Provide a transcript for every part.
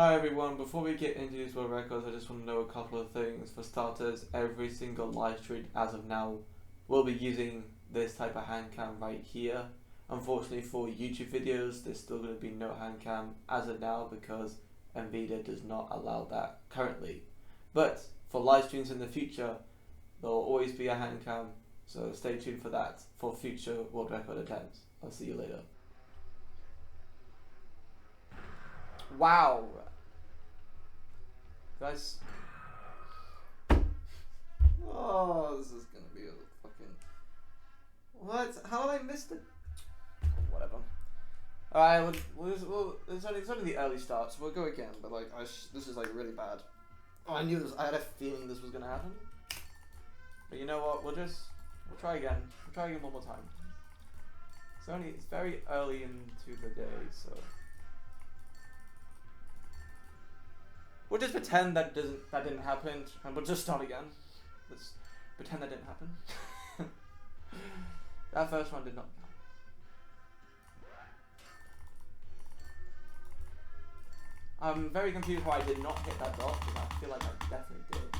Hi everyone, before we get into these world records, I just want to know a couple of things. For starters, every single live stream as of now will be using this type of hand cam right here. Unfortunately for YouTube videos, there's still going to be no hand cam as of now because Nvidia does not allow that currently. But for live streams in the future, there will always be a hand cam, so stay tuned for that for future world record attempts. I'll see you later. Wow. Guys. Oh, this is gonna be a fucking. What? How did I miss it? Whatever. Alright, it's only the early starts. We'll go again, but like, this is like really bad. Oh, I knew this. I had a feeling this was gonna happen. But you know what? We'll try again. We'll try again one more time. It's very early into the day, so. We'll just pretend that didn't happen, and we'll just start again. Let's pretend that didn't happen. That first one did not count. I'm very confused why I did not hit that dot, because I feel like I definitely did.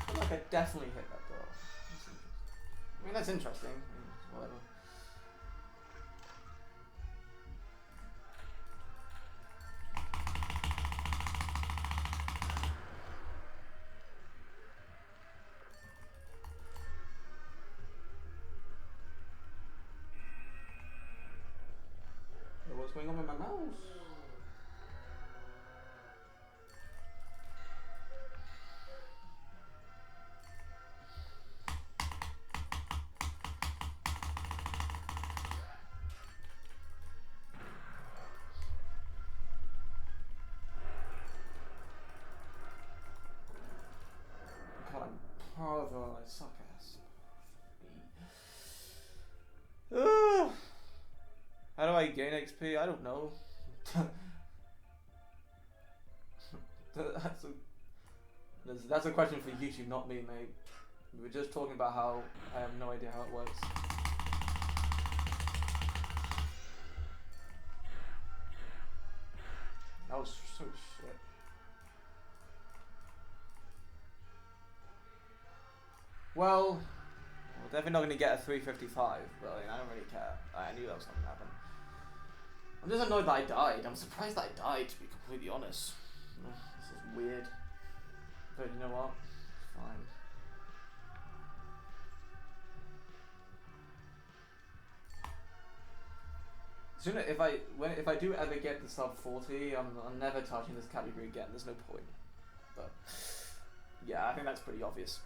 I feel like I definitely hit that dot. I mean, that's interesting. Whatever. What's going on with my mouse? God, I'm horrible. I suck ass. How do I gain XP? I don't know. That's a question for YouTube, not me, mate. We were just talking about how I have no idea how it works. That was so shit. Well, we're definitely not going to get a 355, but I don't really care. I knew that was going to happen. I'm just annoyed that I died. I'm surprised that I died, to be completely honest. This is weird. But you know what? It's fine. Sooner, if I do ever get the sub 40, I'm never touching this category again. There's no point. But yeah, I think that's pretty obvious.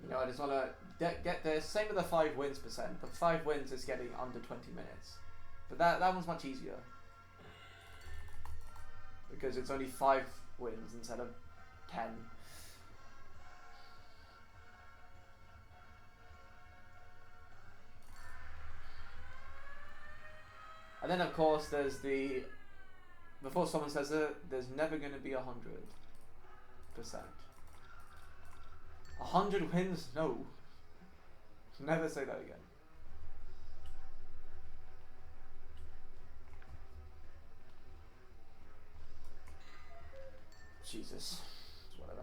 You know, I just want to get there. Same with the 5 wins percent. The 5 wins is getting under 20 minutes. But that one's much easier. Because it's only 5 wins instead of 10. And then of course there's the, before someone says it, there's never going to be 100%. 100 wins? No. Never say that again. Jesus. Whatever.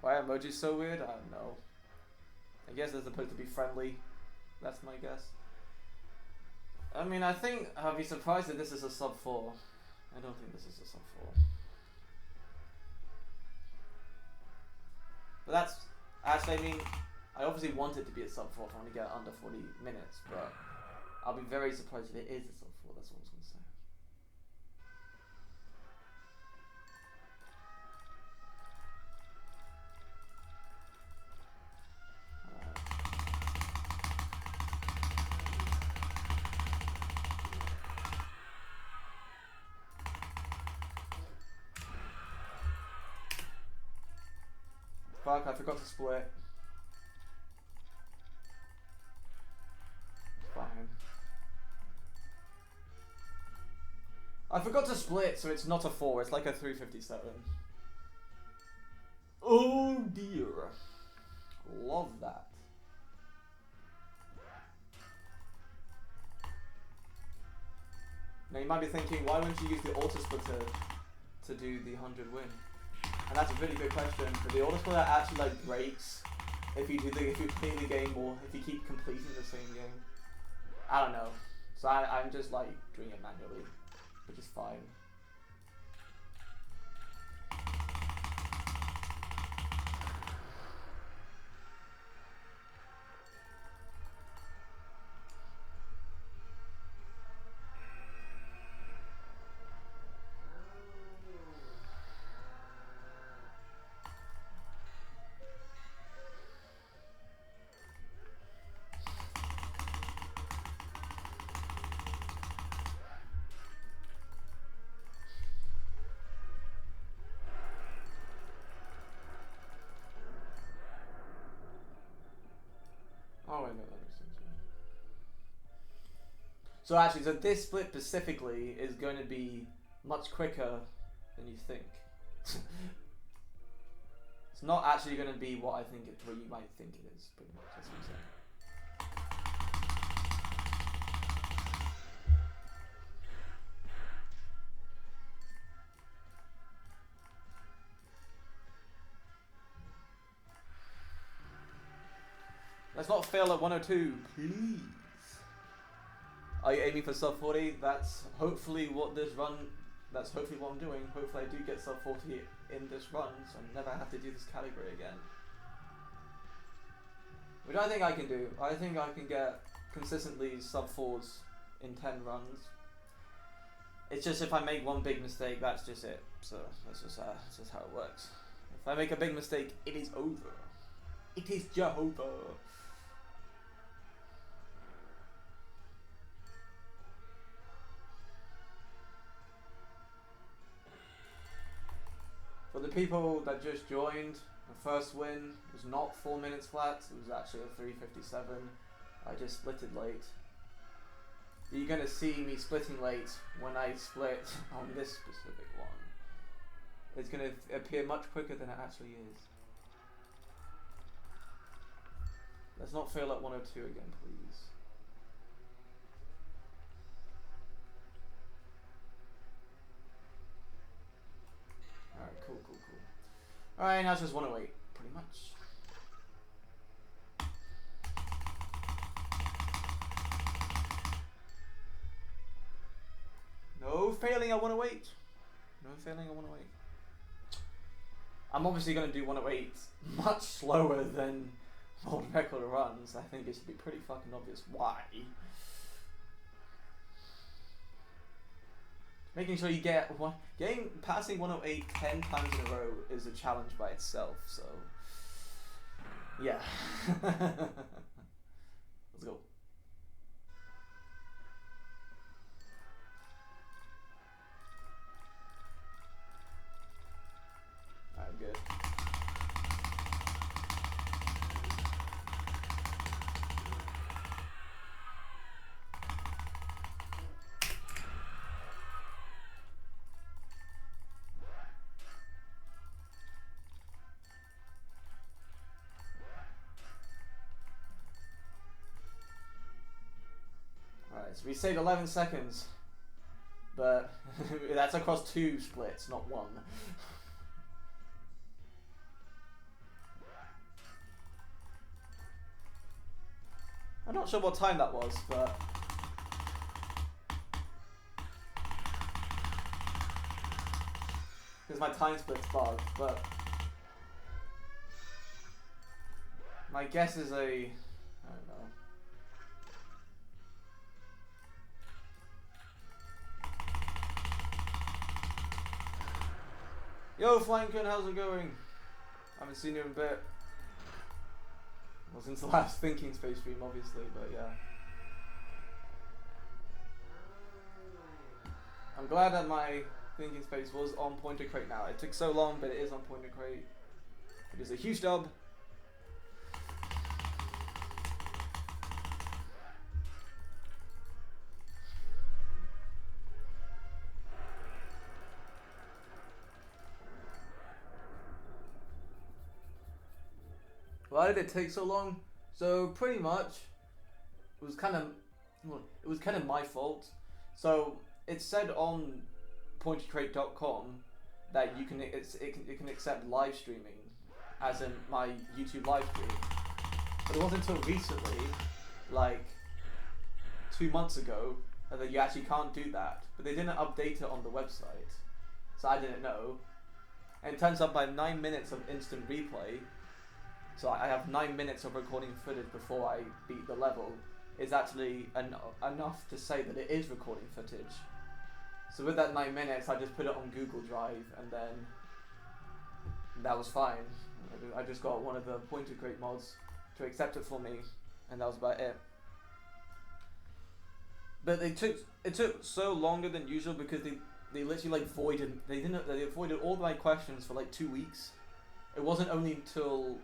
Why are emojis so weird? I don't know. I guess they're supposed to be friendly. That's my guess. I mean, I think I'll be surprised if this is a sub 4. I don't think this is a sub 4. But that's, actually, I mean, I obviously want it to be a sub 4 if I want to get under 40 minutes, but I'll be very surprised if it is a sub 4, that's what I was going to say. Fuck, I forgot to split. Fine. I forgot to split, so it's not a 4, it's like a 357. Oh dear. Love that. Now you might be thinking, why wouldn't you use the auto splitter to do the 100 win? And that's a really good question. But the auto splitter actually like breaks if you play the game or if you keep completing the same game. I don't know. So I'm just like doing it manually, which is fine. Oh, I know that makes sense. So actually, so this split specifically is going to be much quicker than you think. It's not actually going to be what I think what you might think it is. Pretty much, that's what I'm saying. Let's not fail at 102, please. Are you aiming for sub 40? That's hopefully what this run. That's hopefully what I'm doing. Hopefully I do get sub 40 in this run, so I never have to do this category again. Which I think I can do. I think I can get consistently sub 4s in 10 runs. It's just if I make one big mistake, that's just it. So that's just how it works. If I make a big mistake, it is over. It is Jehovah. For the people that just joined, the first win was not 4 minutes flat, it was actually a 357. I just split it late. You're going to see me splitting late when I split on this specific one. It's going to appear much quicker than it actually is. Let's not fail at 102 again, please. Alright, cool. Alright, now it's just 108, pretty much. No failing at 108. No failing at 108. I'm obviously going to do 108 much slower than world record runs. I think it should be pretty fucking obvious why. Making sure you get passing 108 10 times in a row is a challenge by itself, so yeah. Let's go. Alright, good. So we saved 11 seconds, but that's across 2 splits, not 1. I'm not sure what time that was, but because my time split's bugged, but my guess is I don't know. Yo, Flankin, how's it going? Haven't seen you in a bit. Well, since the last Thinking Space stream, obviously, but yeah. I'm glad that my Thinking Space was on point to crate now. It took so long, but it is on point to crate. It is a huge dub. Why did it take so long? So pretty much, it was kind of my fault. So it said on pointycrate.com that it can accept live streaming, as in my YouTube live stream. But it wasn't until recently, like 2 months ago, that you actually can't do that. But they didn't update it on the website, so I didn't know. And it turns out by 9 minutes of instant replay, so I have 9 minutes of recording footage before I beat the level, is actually enough to say that it is recording footage. So with that 9 minutes, I just put it on Google Drive, and then that was fine. I just got one of the Pointycrate mods to accept it for me, and that was about it. But it took so longer than usual because they literally like they avoided all my questions for like 2 weeks. It wasn't only until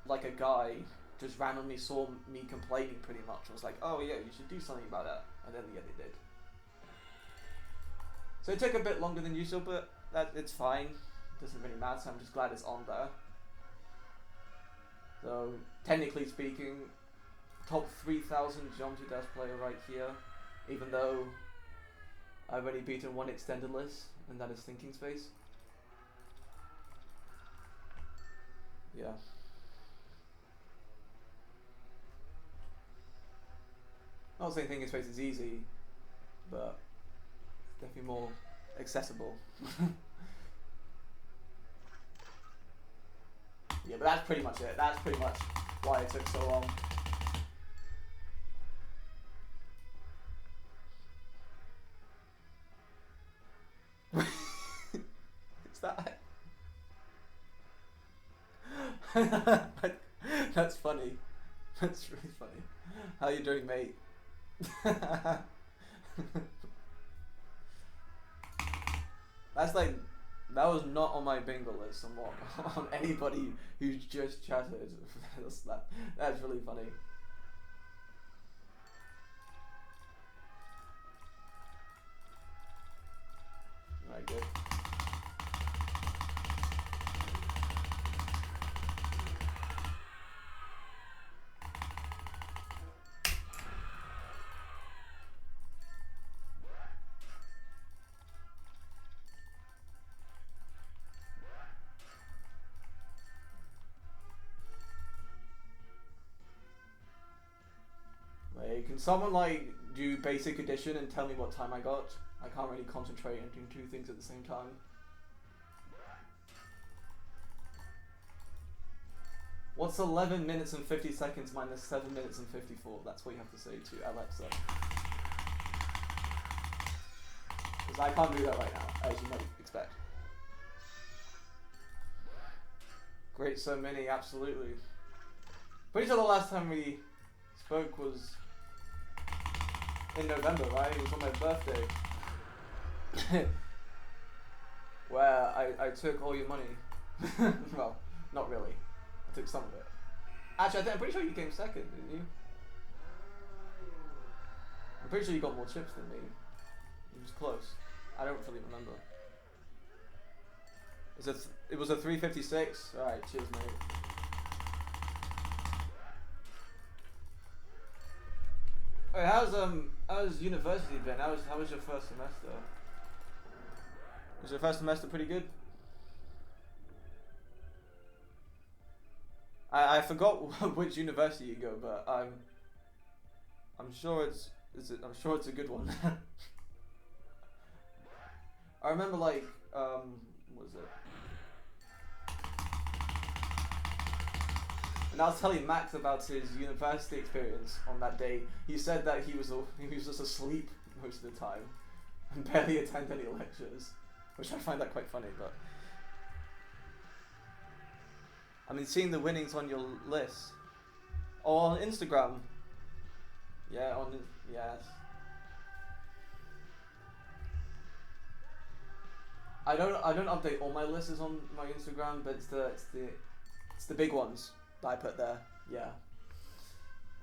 like a guy just randomly saw me complaining pretty much and was like, oh yeah, you should do something about that, and then yeah, they did. So it took a bit longer than usual, but it's fine. It doesn't really matter. I'm just glad it's on there. So technically speaking, top 3,000 Geometry Dash player right here, even though I've only beaten one extended list, and that is Thinking Space. Yeah. Not saying Thinking Space is easy, but it's definitely more accessible. Yeah, but that's pretty much it. That's pretty much why it took so long. Is that? That's funny. That's really funny. How you doing, mate? That's like, that was not on my bingo list on anybody who's just chatted. That's really funny. Alright, good. Can someone like do basic addition and tell me what time I got? I can't really concentrate on doing two things at the same time. What's 11 minutes and 50 seconds minus 7 minutes and 54? That's what you have to say to Alexa. Because I can't do that right now, as you might expect. Great, so many, absolutely. Pretty sure the last time we spoke was in November, right? It was on my birthday. Where I took all your money. Well, not really. I took some of it. Actually, I'm pretty sure you came second, didn't you? I'm pretty sure you got more chips than me. It was close. I don't really remember. It was a 356. Alright, cheers, mate. Alright, how's university been? How was your first semester? Was your first semester pretty good? I forgot which university you go, but I'm sure it's a good one. I remember like what was it? And I was telling Max about his university experience on that day. He said that he was just asleep most of the time and barely attend any lectures, which I find that quite funny. But I mean, seeing the winnings on your list, or on Instagram. Yeah, yes. I don't update all my lists on my Instagram, but it's the big ones that I put there. Yeah,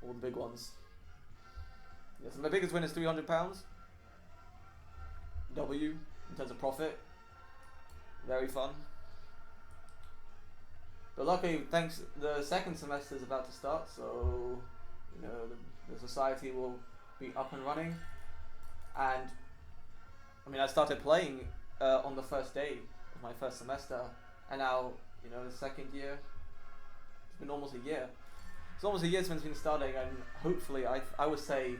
all the big ones. Yeah, so my biggest win is £300. W in terms of profit. Very fun. But luckily, thanks, the second semester is about to start, so you know the society will be up and running. And I mean, I started playing on the first day of my first semester, and now you know the second year. It's been almost a year. It's almost a year since it's been starting, and hopefully, I would say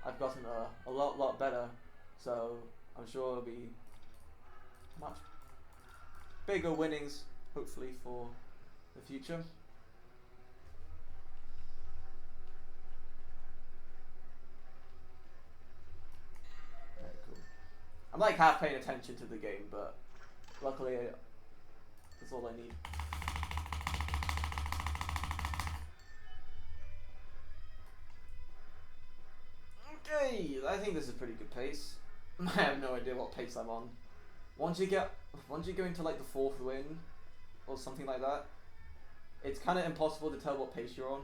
I've gotten a lot better. So I'm sure it'll be much bigger winnings, hopefully, for the future. Very cool. I'm like half paying attention to the game, but luckily that's all I need. Okay, I think this is a pretty good pace. I have no idea what pace I'm on. Once you go into like the fourth win or something like that, it's kind of impossible to tell what pace you're on.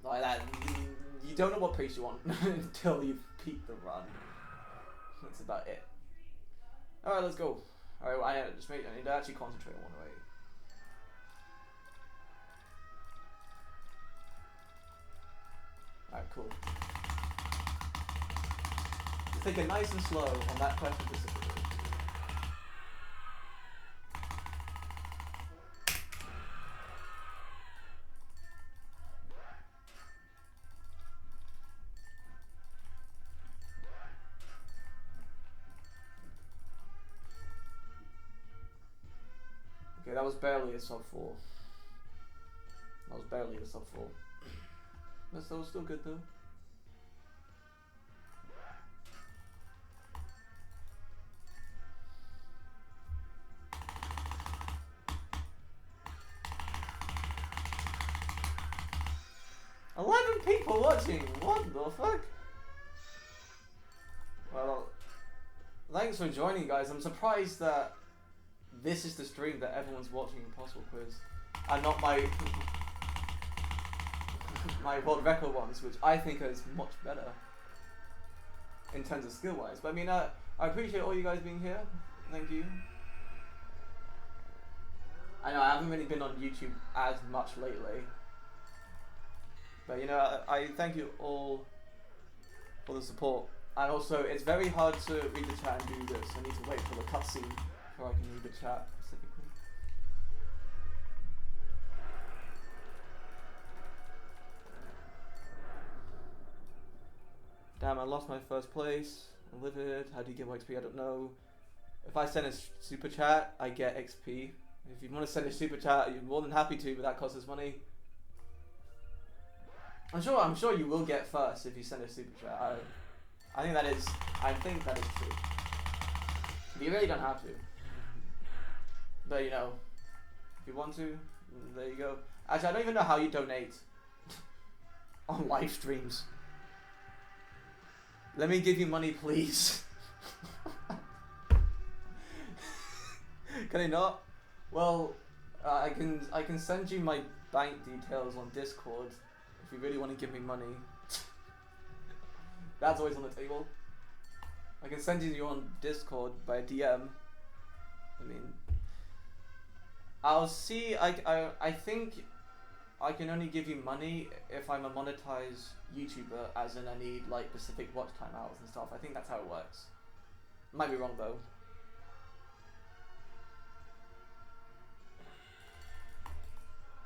Like that, you don't know what pace you're on until you've peaked the run. That's about it. All right, let's go. All right, well, I need to actually concentrate on one way. Alright, cool. Take it nice and slow on that question specifically. Okay, that was barely a sub 4. That was barely a sub 4. That's still good though. People watching. What the fuck? Well, thanks for joining, guys. I'm surprised that this is the stream that everyone's watching Impossible Quiz, and not my my world record ones, which I think is much better in terms of skill wise. But I mean, I appreciate all you guys being here. Thank you. I know I haven't really been on YouTube as much lately. But you know, I thank you all for the support. And also, it's very hard to read the chat and do this. I need to wait for the cutscene before I can read the chat specifically. Damn, I lost my first place. I'm livid. How do you get more XP? I don't know. If I send a super chat, I get XP. If you want to send a super chat, you're more than happy to, but that costs us money. I'm sure you will get first if you send a super chat. I think that is true. But you really don't have to. But you know, if you want to, there you go. Actually, I don't even know how you donate on live streams. Let me give you money, please. Can I not? Well, I can send you my bank details on Discord. If you really want to give me money, that's always on the table. I can send you on Discord by DM. I mean, I'll see. I think I can only give you money if I'm a monetized YouTuber, as in I need like specific watch time hours and stuff. I think that's how it works. Might be wrong though.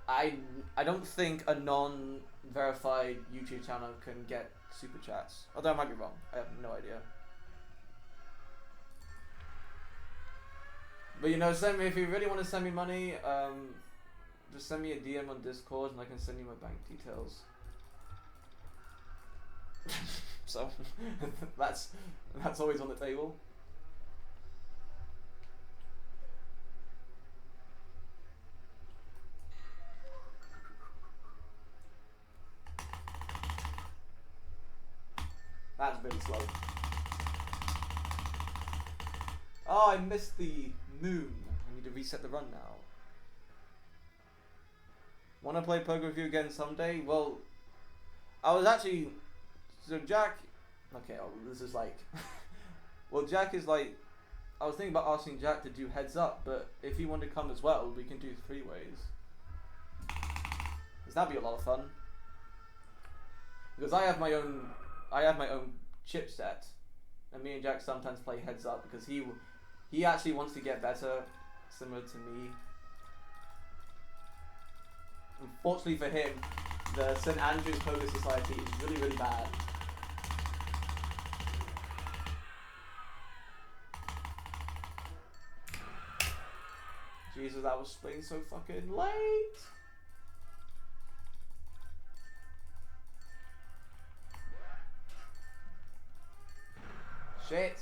I don't think a non-verified YouTube channel can get super chats. Although I might be wrong. I have no idea. But you know, send me if you really want to send me money. Just send me a DM on Discord and I can send you my bank details. So that's always on the table. That's really slow. Oh, I missed the moon. I need to reset the run now. Want to play poker with you again someday? Well, I was actually... So Jack... Okay, oh, this is like... Well, Jack is like I was thinking about asking Jack to do heads up, but if you want to come as well, we can do 3 ways. Because that'd be a lot of fun. Because I have my own chipset, and me and Jack sometimes play heads up because he actually wants to get better, similar to me. Unfortunately for him, the St. Andrew's Poker Society is really, really bad. Jesus, I was playing so fucking late. Shit.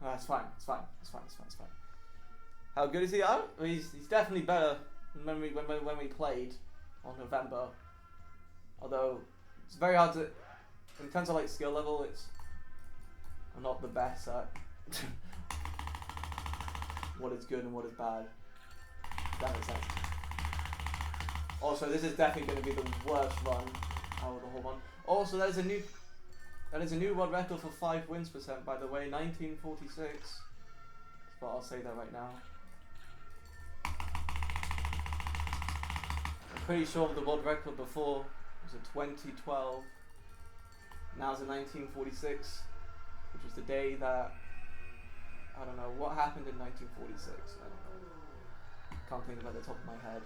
Oh, it's fine. It's fine. It's fine. It's fine. It's fine. How good is he? Oh, he's definitely better than when we played on November. Although it's very hard to, in terms of like skill level, I'm not the best at what is good and what is bad. If that makes sense. Also, this is definitely going to be the worst run out of the whole one. Also, that is a new world record for 5 wins %, by the way, 1946. But I'll say that right now. I'm pretty sure the world record before was a 2012. Now it's a 1946, which was the day that, I don't know, what happened in 1946? I don't know. Can't think about the top of my head.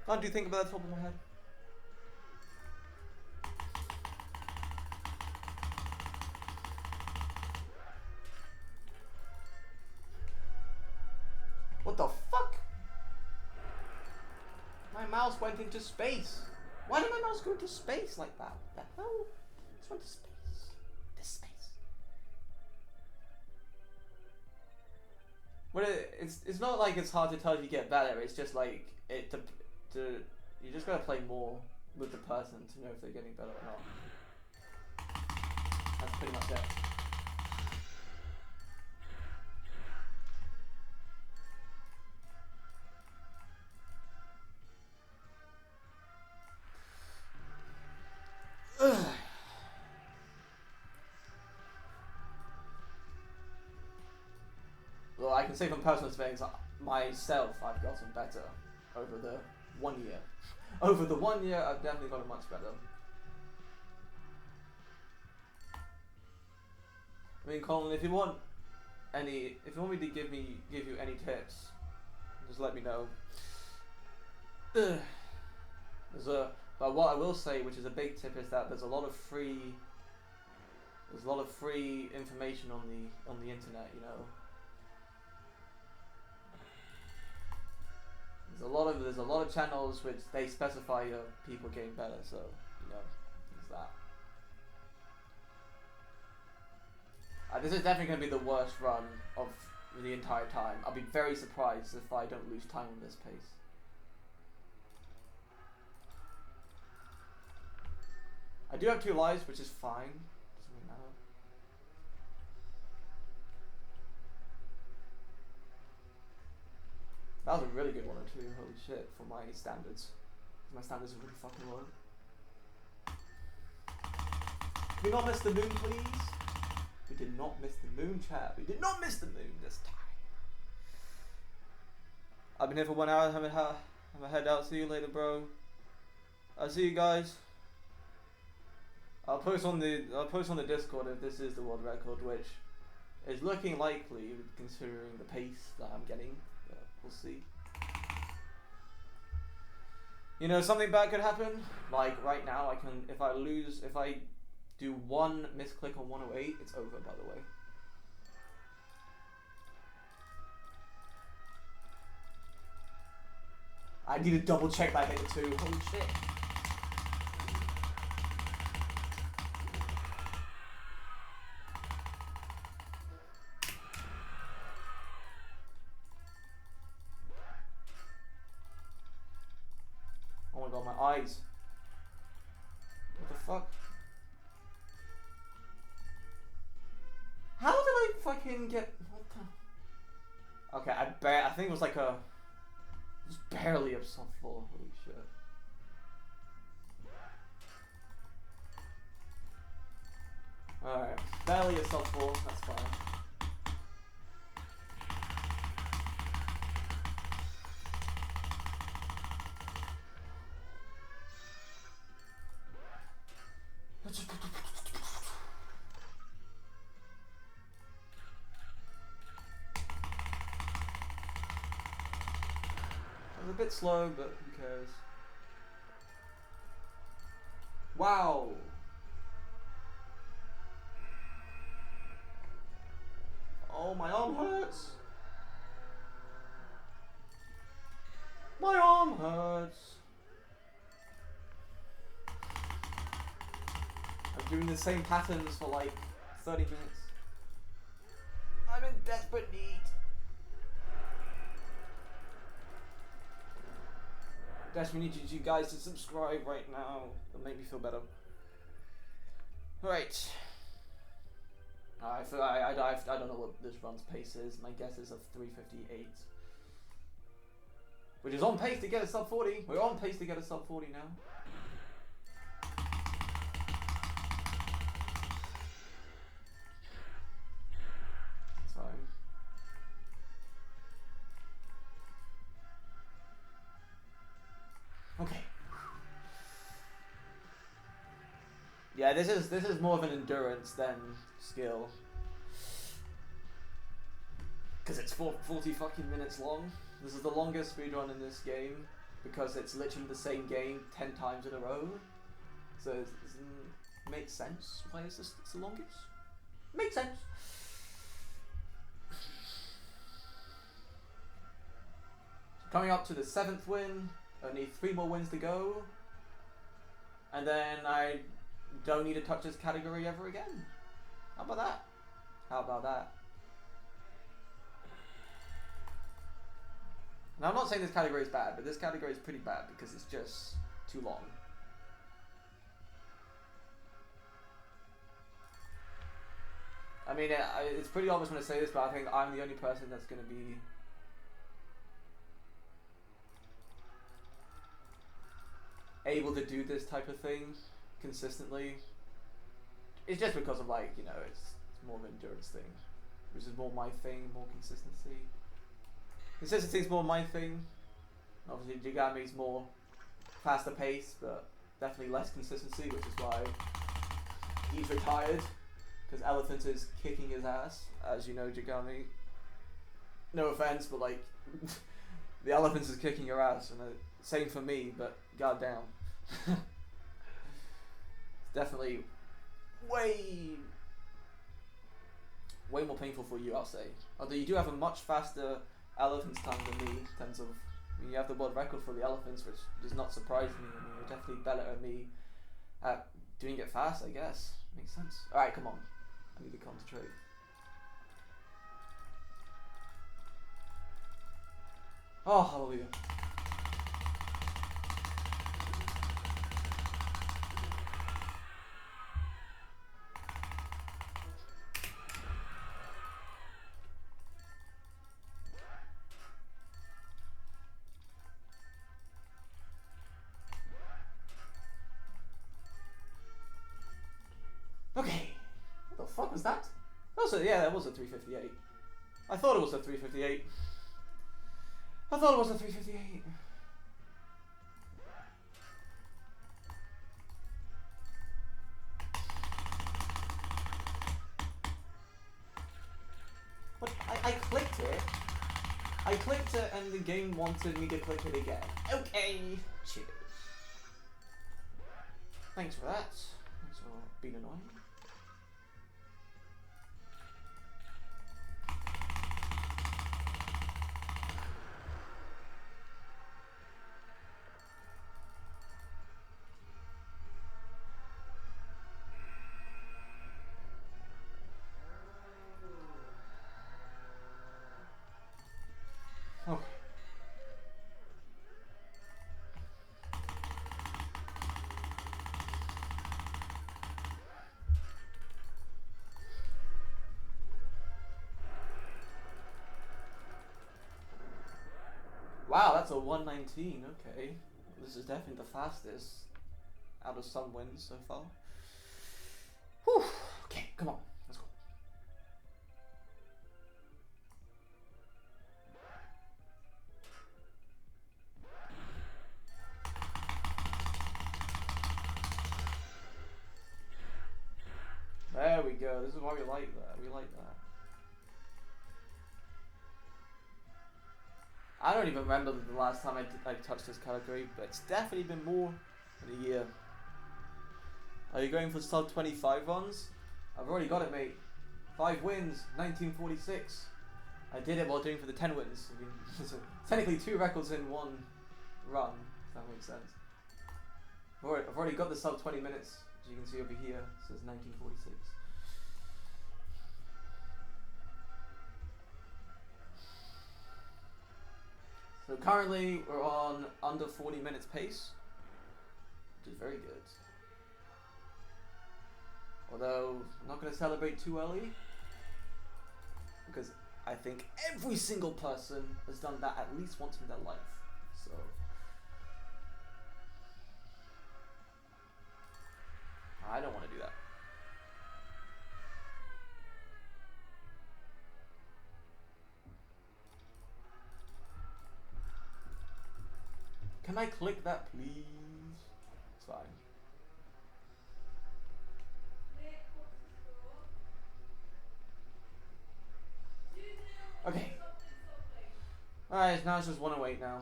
Can't you think about the top of my head? What the fuck? My mouse went into space. Why did my mouse go into space like that? What the hell? It just went to space. To space. Well, it's not like it's hard to tell if you get better. It's just like you just gotta play more with the person to know if they're getting better or not. That's pretty much it. Well, I can say from personal experience, myself, I've gotten better over the 1 year. Over the 1 year, I've definitely gotten much better. I mean, Colin, if you want me to give you any tips, just let me know. But what I will say, which is a big tip, is that there's a lot of free information on the internet. You know, there's a lot of channels which they specify people getting better. So you know, there's that. This is definitely going to be the worst run of the entire time. I'll be very surprised if I don't lose time on this pace. I do have 2 lives, which is fine. Doesn't really matter. That was a really good one or 2. Holy shit, for my standards. My standards are really fucking low. Can we not miss the moon, please? We did not miss the moon, chat. We did not miss the moon this time. I've been here for 1 hour. I'm gonna head out. See you later, bro. I'll see you guys. I'll post on the Discord if this is the world record, which is looking likely considering the pace that I'm getting. But we'll see. You know, something bad could happen. Like right now, if I do 1 misclick on 108, it's over. By the way. I need to double check that hit too. Holy shit. Oh my god, my eyes. What the fuck? How did I fucking get... What the... Okay, I think it was like a... It was barely a soft floor. Holy shit. Alright. barely a sub 4, that's fine. A bit slow, but who cares? Wow! Oh, my arm hurts! My arm hurts! I'm doing the same patterns for like 30 minutes. I'm in desperate need. Desperately need you guys to subscribe right now. It'll make me feel better. Alright. I don't know what this run's pace is. My guess is a 3:58. Which is on pace to get a sub 40. We're on pace to get a sub 40 now. That's fine. Okay. Yeah, this is more of an endurance than skill. Because it's 40 fucking minutes long. This is the longest speedrun in this game because it's literally the same game 10 times in a row. So it makes sense. Why is this the longest? Makes sense. Coming up to the 7th win. Only 3 more wins to go. And then I don't need to touch this category ever again. How about that? How about that? Now I'm not saying this category is bad, but this category is pretty bad because it's just too long. I mean, it's pretty obvious when I say this, but I think I'm the only person that's going to be able to do this type of thing consistently. It's just because of, like, you know, it's more of an endurance thing, which is more my thing, more consistency. Consistency is more my thing. Obviously, Jigami's more faster pace, but definitely less consistency, which is why he's retired. Because Elephant is kicking his ass, as you know, Jigami. No offense, but like, the Elephant is kicking your ass, and same for me, but goddamn. It's definitely way more painful for you, I'll say. Although you do have a much faster Elephant's time than me in terms of, I mean, you have the world record for the Elephants, which does not surprise me. I mean, you're definitely better at me at doing it fast, I guess. Makes sense. Alright, come on. I need to concentrate. Oh, hallelujah. Okay. What the fuck was that? Yeah, that was a 358. I thought it was a 358. I thought it was a 358. What? I clicked it. I clicked it and the game wanted me to click it again. Okay. Cheers. Thanks for that. Thanks for being annoying. Okay. Wow, that's a 119, okay. This is definitely the fastest out of some wins so far. Whew. Okay, come on, let's go. There we go. This is why we like that. We like that. I don't even remember the last time I touched this category, but it's definitely been more than a year. Are you going for sub 25 runs? I've already got it, mate. 5 wins, 1946. I did it while doing for the 10 wins. I mean, so technically 2 records in 1 run, if that makes sense. I've already got the sub 20 minutes, as you can see over here. It says 1946. So currently we're on under 40 minutes pace, which is very good. Although I'm not going to celebrate too early, because I think every single person has done that at least once in their life. So I don't want to do that. Can I click that, please? It's fine. Okay. Alright, now it's just 108 now.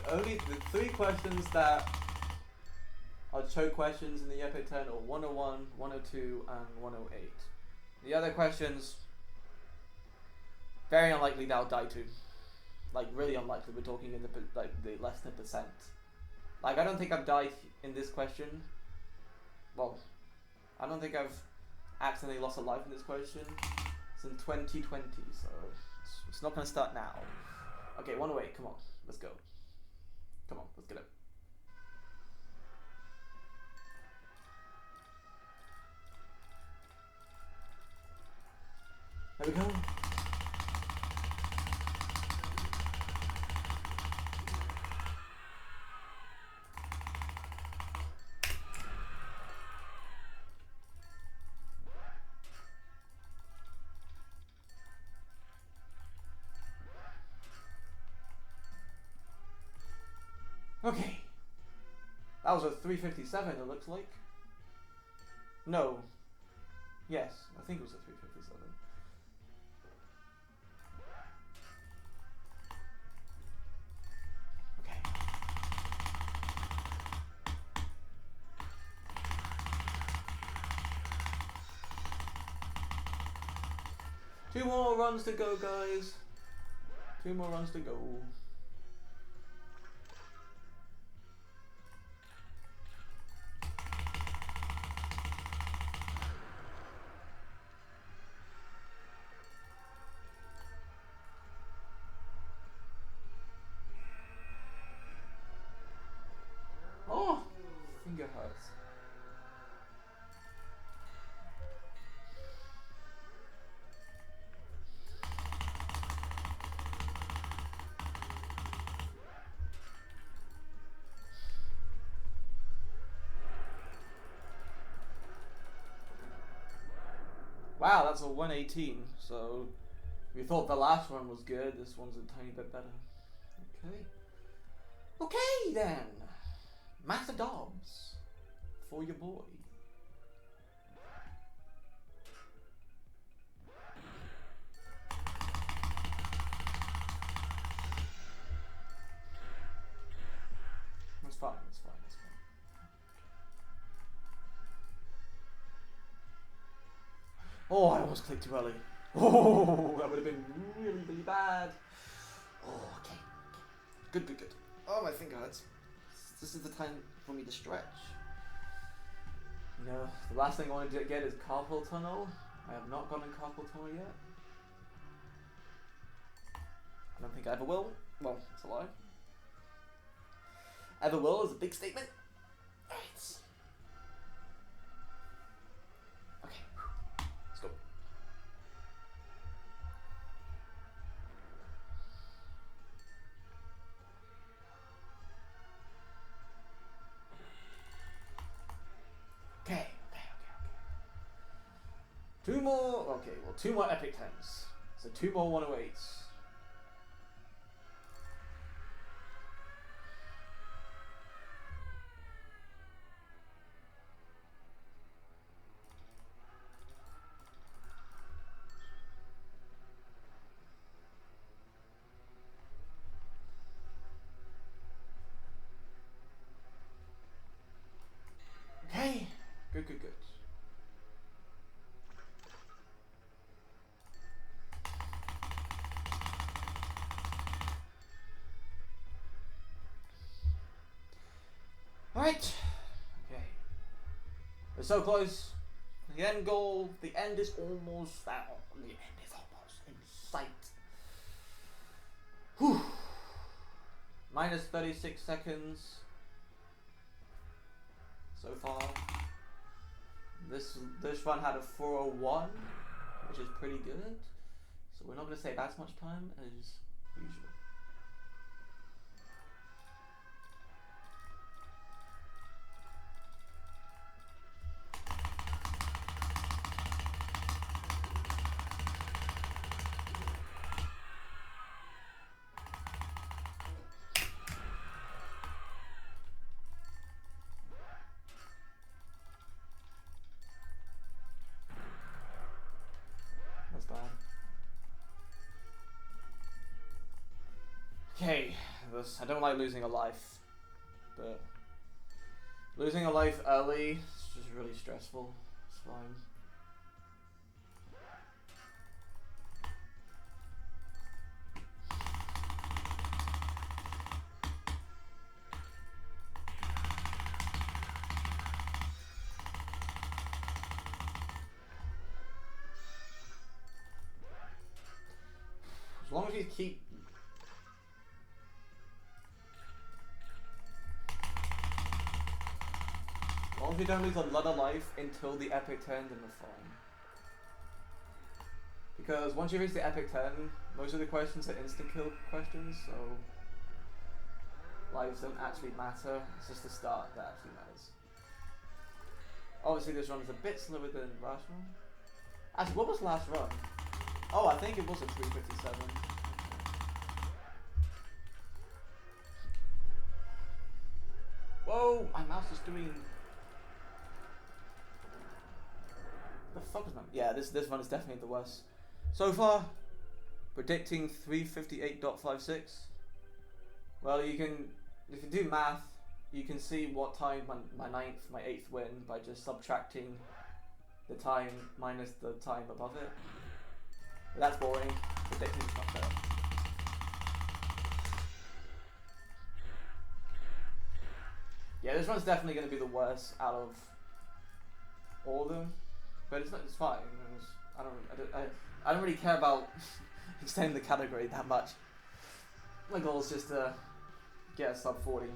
Only the 3 questions that are choke questions in the Epic 10 are 101, 102, and 108. The other questions, very unlikely that I'll die to. Like, really unlikely. We're talking in the less than %. Like, I don't think I've died in this question. Well, I don't think I've accidentally lost a life in this question. It's in 2020, so it's not going to start now. Okay, 108, come on, let's go. Come on, let's get it. There we go. Okay. That was a 357, it looks like. No. Yes, I think it was a 357. Okay. 2 more runs to go, guys. 2 more runs to go. Oh, finger hurts. Wow, that's a 118. So we thought the last one was good. This one's a tiny bit better. Okay. Okay then. Master Dobbs for your boy. That's fine. That's fine. That's fine. Oh, I almost clicked too early. Oh, that would have been really, really bad. Oh, okay. Good, good, good. Oh, my finger hurts. This is the time for me to stretch. You know, the last thing I want to get is carpal tunnel. I have not gotten carpal tunnel yet. I don't think I ever will. Well, it's a lie. Ever will is a big statement. Alright. Okay. Let's go. Okay. 2 more. Okay, well, 2 more epic 10s. So 2 more 108s. Alright. Okay. We're so close. The end goal. The end is almost out. The end is almost in sight. Whew. Minus 36 seconds. So far. This run had a 4:01, which is pretty good. So we're not going to save as much time as usual. That's bad. Okay, I don't like losing a life, but losing a life early is just really stressful. It's fine. As long as you keep... As long as you don't lose a lot of life until the epic turn, then we're fine. Because once you reach the epic turn, most of the questions are instant kill questions, so lives don't actually matter. It's just the start that actually matters. Obviously this run is a bit slower than last run. Actually, what was last run? Oh, I think it was a 3:57. Whoa, my mouse is doing... The fuck is my... Yeah, this one is definitely the worst. So far, predicting 3:58.56. Well, you can... If you do math, you can see what time my 8th win by just subtracting the time minus the time above it. But that's boring. Predicting is much better. Yeah, this one's definitely going to be the worst out of all of them, but it's fine. I don't really care about extending the category that much. My goal is just to get a sub 40,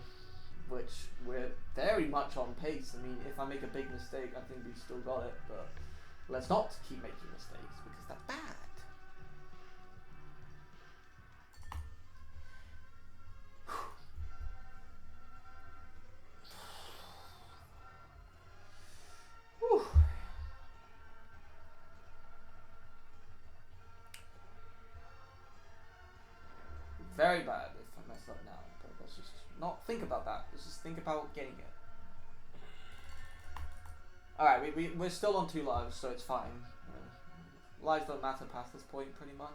which we're very much on pace. I mean, if I make a big mistake, I think we've still got it, but let's not keep making mistakes because they're bad. Very bad if I mess up now, but let's just not think about that. Let's just think about getting it. Alright, we're still on 2 lives, so it's fine. Lives don't matter past this point, pretty much.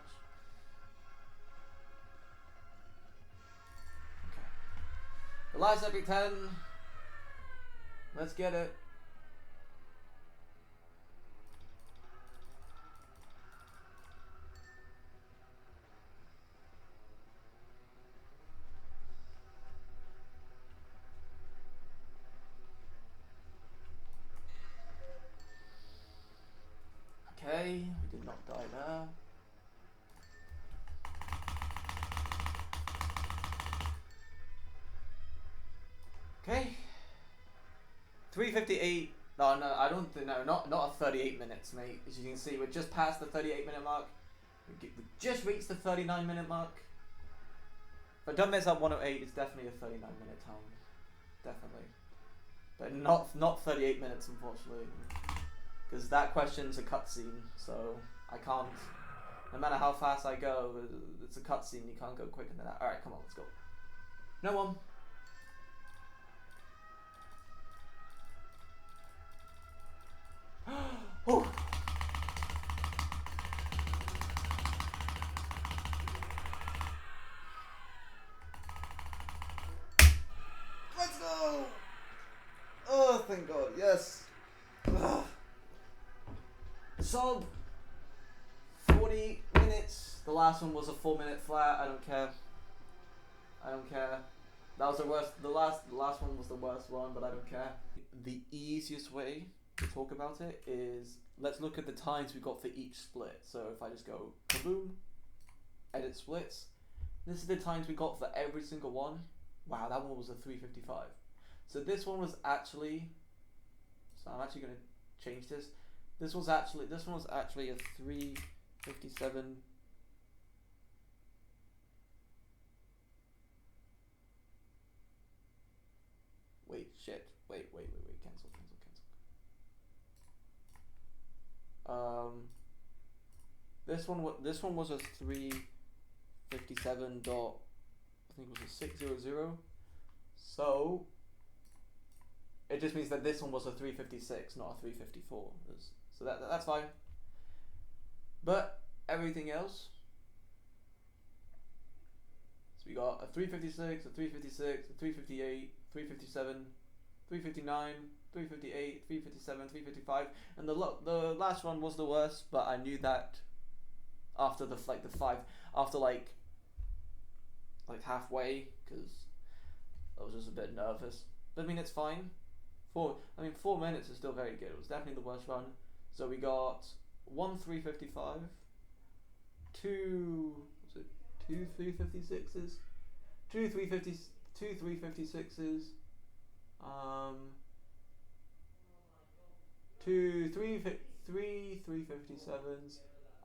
Okay. The last epic 10. Let's get it. Okay, we did not die there. Okay. 3:58. No, I don't think, no, not a 38 minutes, mate. As you can see, we're just past the 38-minute mark. We just reached the 39-minute mark. If I don't mess up 108, it's definitely a 39-minute time. Definitely. But not 38 minutes, unfortunately. Because that question's a cutscene, so I can't, no matter how fast I go, it's a cutscene, you can't go quicker than that. Alright, come on, let's go. No one. Oh. Let's go! Oh, thank God, yes. Ugh. Sub 40 minutes. The last one was a 4-minute flat. I don't care. I don't care. That was the worst. The last one was the worst one, but I don't care. The easiest way to talk about it is, let's look at the times we got for each split. So if I just go kaboom, edit splits, this is the times we got for every single one. Wow, that one was a 355. So this one was actually, so I'm actually going to change this. This one was actually a 357. Wait, shit. Wait. Cancel. This one was a 357 dot. I think it was a 600. So it just means that this one was a 356, not a 354. So that's fine. But everything else. So we got a 356, a 356, a 358, 357, 359, 358, 357, 355, and the last one was the worst. But I knew that after after halfway, because I was just a bit nervous. But I mean, it's fine. 4 minutes is still very good. It was definitely the worst run. So we got 1 355, two 356s, two 356s, two 357s,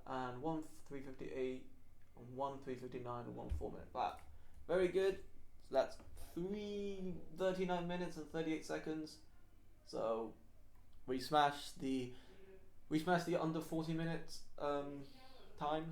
and 1 358, and 1 359, and 1 4 minute flat. Very good. So that's 39 minutes and 38 seconds. So we smashed the under 40 minutes time.